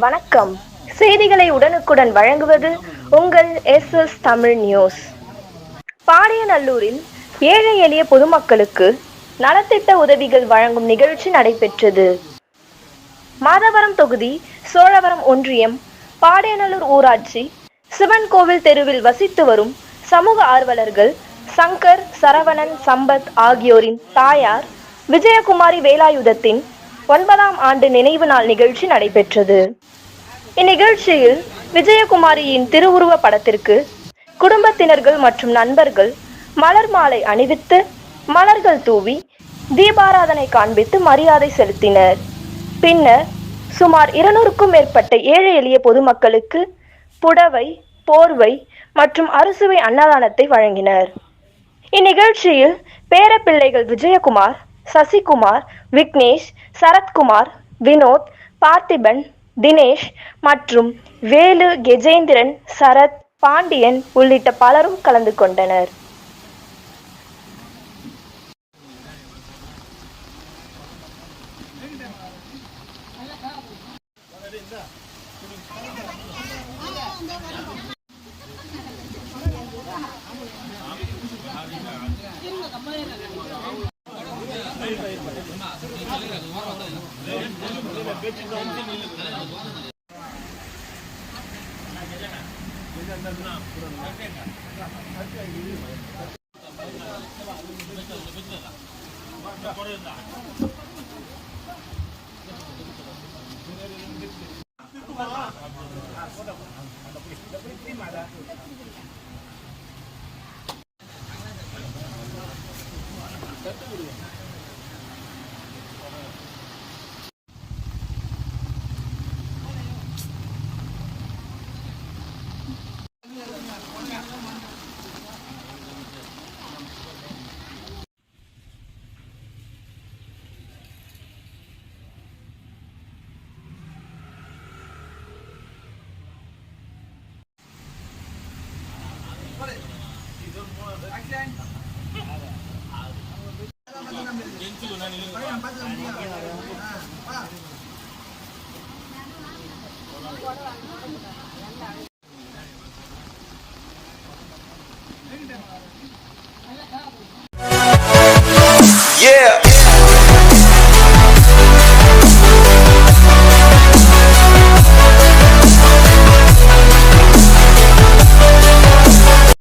வணக்கம். செய்திகளை உடனுக்குடன் வழங்குவது உங்கள் SS தமிழ் நியூஸ். பாடியநல்லூரில் ஏழை எளிய பொதுமக்களுக்கு நலத்திட்ட உதவிகள் வழங்கும் நிகழ்ச்சி நடைபெற்றது. மாதவரம் தொகுதி சோழவரம் ஒன்றியம் பாடியநல்லூர் ஊராட்சி சிவன் கோவில் தெருவில் வசித்து வரும் சமூக ஆர்வலர்கள் சங்கர், சரவணன், சம்பத் ஆகியோரின் தாயார் விஜயகுமாரி வேலாயுதத்தின் 9ஆம் ஆண்டு நினைவு நாள் நிகழ்ச்சி நடைபெற்றது. இந்நிகழ்ச்சியில் விஜயகுமாரியின் திருவுருவ படத்திற்கு குடும்பத்தினர்கள் மற்றும் நண்பர்கள் மலர் மாலை அணிவித்து மலர்கள் தூவி தீபாராதனை காண்பித்து மரியாதை செலுத்தினர். பின்னர் சுமார் 200க்கும் மேற்பட்ட ஏழை எளிய பொதுமக்களுக்கு புடவை, போர்வை மற்றும் அறுசுவை அன்னதானத்தை வழங்கினர். இந்நிகழ்ச்சியில் பேரப்பிள்ளைகள் விஜயகுமார், சசிகுமார், விக்னேஷ், சரத்குமார், வினோத், பார்த்திபன், தினேஷ் மற்றும் வேலு, கஜேந்திரன், சரத், பாண்டியன் உள்ளிட்ட பலரும் கலந்து கொண்டனர்.